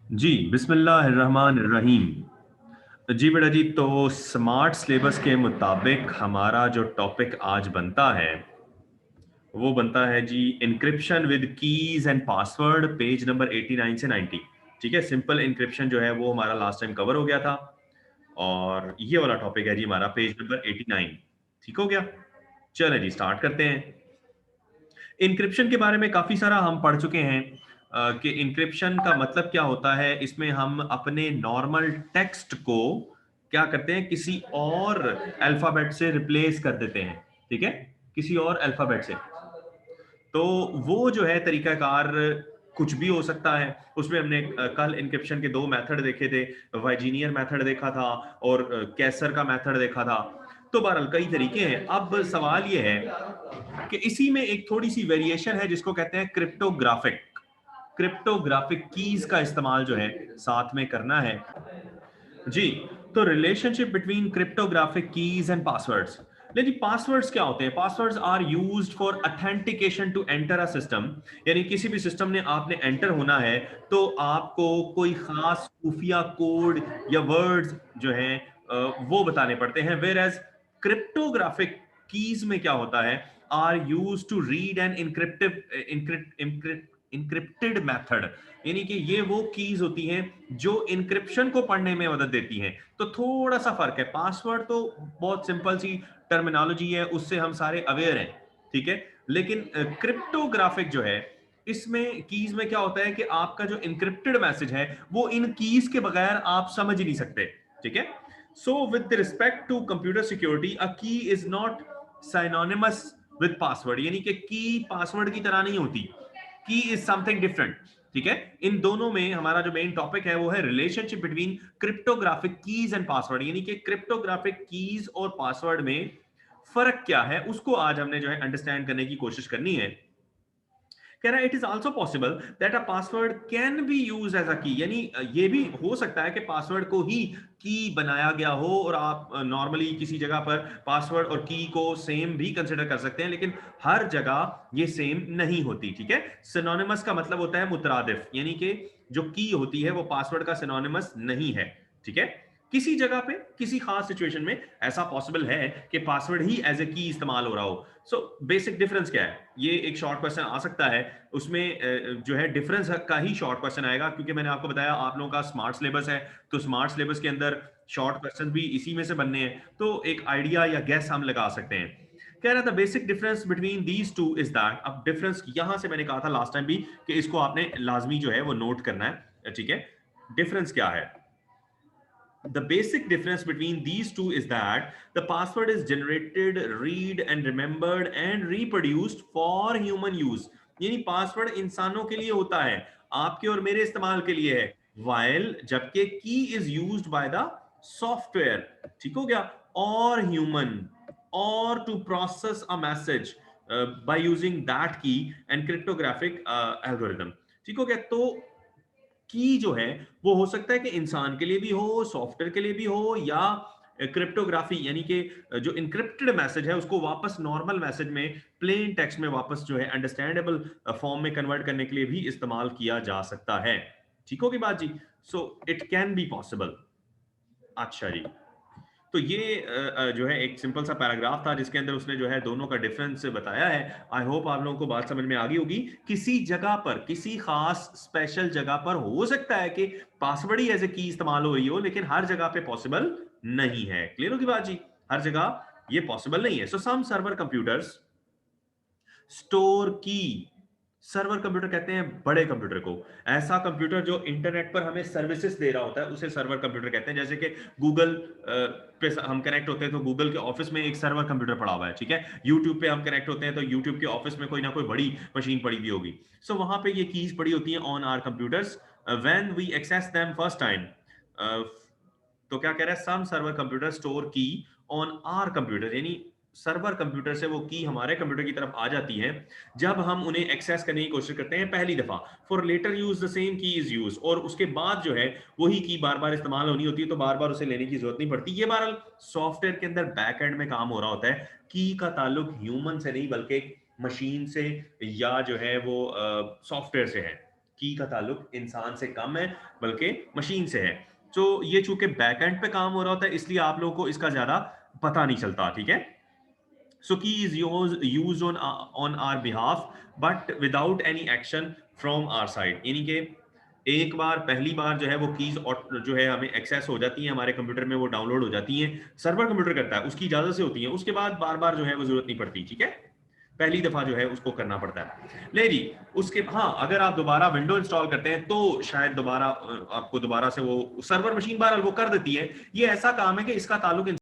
जी, बिस्मिल्लाहिर्रहमानिर्रहीम। जी बेटा जी, तो स्मार्ट सिलेबस के मुताबिक हमारा जो टॉपिक आज बनता है वो बनता है जी encryption with keys and password, page number 89 से 90। ठीक है, सिंपल इंक्रिप्शन जो है वो हमारा लास्ट टाइम कवर हो गया था और ये वाला टॉपिक है जी हमारा पेज नंबर 89। ठीक हो गया, चलें जी स्टार्ट करते हैं। इंक्रिप्शन के बारे में काफी सारा हम पढ़ चुके हैं कि इंक्रिप्शन का मतलब क्या होता है। इसमें हम अपने नॉर्मल टेक्स्ट को क्या करते हैं, किसी और अल्फाबेट से रिप्लेस कर देते हैं। ठीक है, किसी और अल्फाबेट से। तो वो जो है तरीकाकार कुछ भी हो सकता है। उसमें हमने कल इंक्रिप्शन के दो मेथड देखे थे, वाइजीनियर मेथड देखा था और कैसर का मेथड देखा था। तो बहरहाल कई तरीके हैं। अब सवाल ये है कि इसी में एक थोड़ी सी वेरिएशन है जिसको कहते हैं क्रिप्टोग्राफिक। क्रिप्टोग्राफिक कीज का इस्तेमाल जो है साथ में करना है जी। तो relationship between cryptographic keys and passwords. जी, पासवर्ड्स क्या होते हैं? Passwords are used for authentication to enter a system. यानी किसी भी सिस्टम ने आपने एंटर होना है तो आपको कोई खास खुफिया कोड या वर्ड्स जो हैं वो बताने पड़ते हैं। वेयर एज क्रिप्टोग्राफिक कीज में क्या होता है, are use to read an encrypted method. यानी कि ये वो कीज होती हैं जो इंक्रिप्शन को पढ़ने में मदद देती हैं। तो थोड़ा सा फर्क है। पासवर्ड तो बहुत सिंपल सी टर्मिनोलॉजी है, उससे हम सारे अवेयर हैं। ठीक है, लेकिन क्रिप्टोग्राफिक जो है इसमें कीज में क्या होता है कि आपका जो इंक्रिप्टेड मैसेज है वो इन कीज के बगैर आप समझ ही नहीं सकते। ठीक है, so with respect to computer security, a key is not synonymous with password. यानी कि की पासवर्ड की तरह नहीं होती, की इज समथिंग डिफरेंट। ठीक है, इन दोनों में हमारा जो मेन टॉपिक है वो है relationship between cryptographic keys and password. यानी कि क्रिप्टोग्राफिक कीज और पासवर्ड में फर्क क्या है, उसको आज हमने जो है अंडरस्टैंड करने की कोशिश करनी है। कह रहा है it is also possible that a password can be use as a key. यानी ये भी हो सकता है कि पासवर्ड को ही की बनाया गया हो और आप नॉर्मली किसी जगह पर पासवर्ड और की को सेम भी कंसिडर कर सकते हैं, लेकिन हर जगह ये सेम नहीं होती। ठीक है, सिनोनिमस का मतलब होता है मुतरादिफ, यानी कि जो की होती है वो पासवर्ड का सिनोनिमस नहीं है। ठीक है, किसी जगह पे किसी खास सिचुएशन में ऐसा पॉसिबल है कि पासवर्ड ही एज ए की इस्तेमाल हो रहा हो। सो बेसिक डिफरेंस क्या है, ये एक शॉर्ट क्वेश्चन आ सकता है। उसमें जो है डिफरेंस का ही शॉर्ट क्वेश्चन आएगा, क्योंकि मैंने आपको बताया आप लोगों का स्मार्ट सिलेबस है, तो स्मार्ट सिलेबस के अंदर शॉर्ट क्वेश्चन भी इसी में से बनने हैं। तो एक आइडिया या गैस हम लगा सकते हैं। कह रहा था basic difference between these two is that. अब डिफरेंस यहां से मैंने कहा था लास्ट टाइम भी कि इसको आपने लाजमी जो है वो नोट करना है। ठीक है, डिफरेंस क्या है? The basic difference between these two is that the password is generated, read and remembered and reproduced for human use. यानी पासवर्ड इंसानों के लिए होता है, आपके और मेरे इस्तेमाल के लिए है। while जबकि key is used by the software, ठीक हो गया, और ह्यूमन, और to process a message by using that key and cryptographic algorithm. ठीक हो गया, तो की जो है वो हो सकता है कि इंसान के लिए भी हो, सॉफ्टवेयर के लिए भी हो, या क्रिप्टोग्राफी यानी कि जो इनक्रिप्टेड मैसेज है उसको वापस नॉर्मल मैसेज में, प्लेन टेक्स्ट में वापस जो है अंडरस्टैंडेबल फॉर्म में कन्वर्ट करने के लिए भी इस्तेमाल किया जा सकता है। ठीक होगी बात जी? So it can be possible. अच्छा जी, तो ये जो है एक सिंपल सा पैराग्राफ था जिसके अंदर उसने जो है दोनों का डिफरेंस बताया है। आई होप आप लोगों को बात समझ में आ गई होगी। किसी जगह पर, किसी खास स्पेशल जगह पर हो सकता है कि पासवर्ड ही एज ए की इस्तेमाल हो रही हो, लेकिन हर जगह पे पॉसिबल नहीं है। क्लियर होगी बात जी? हर जगह ये पॉसिबल नहीं है। सो सम सर्वर कंप्यूटर्स स्टोर की। सर्वर कंप्यूटर कहते हैं बड़े कंप्यूटर को। ऐसा कंप्यूटर जो इंटरनेट पर हमें सर्विसेज दे रहा होता है उसे सर्वर कंप्यूटर कहते हैं। जैसे कि गूगल पे हम कनेक्ट होते हैं तो गूगल के ऑफिस में एक सर्वर कंप्यूटर पड़ा हुआ है। ठीक है, यूट्यूब पे हम कनेक्ट होते हैं तो यूट्यूब के ऑफिस में कोई ना कोई बड़ी मशीन पड़ी हुई होगी। सो वहां पे ये कीज पड़ी होती हैं on our computers when we access them first time. तो क्या कह रहा है, some server computer store key on our computer. यानी सर्वर कंप्यूटर से वो की हमारे कंप्यूटर की तरफ आ जाती है जब हम उन्हें एक्सेस करने की कोशिश करते हैं पहली दफा। For later use the same key is use, और उसके बाद जो है वही की बार बार इस्तेमाल होनी होती है तो बार बार उसे लेने की जरूरत नहीं पड़ती। ये बहरहाल सॉफ्टवेयर के अंदर बैक एंड में काम हो रहा होता है। की का ताल्लुक ह्यूमन से नहीं बल्कि मशीन से या जो है वो सॉफ्टवेयर से है। की का ताल्लुक इंसान से कम है बल्कि मशीन से है। तो ये चूंकि बैक एंड पे काम हो रहा होता है इसलिए आप लोगों को इसका ज्यादा पता नहीं चलता, ठीक है। So key is used on our behalf but without any action from our side, यानी कि एक बार पहली बार जो है वो कीज जो है हमें एक्सेस हो जाती है हमारे कंप्यूटर में, वो डाउनलोड हो जाती हैं, सर्वर कंप्यूटर करता है, उसकी इजाजत से होती है, उसके बाद बार बार जो है वो जरूरत नहीं पड़ती, ठीक है। पहली दफा जो है उसको करना पड़ता है। ले जी, उसके हाँ अगर आप दोबारा विंडो इंस्टॉल करते हैं तो शायद दोबारा आपको दोबारा से वो सर्वर मशीन बहरहाल वो कर देती है। ये ऐसा काम है कि इसका ताल्लुक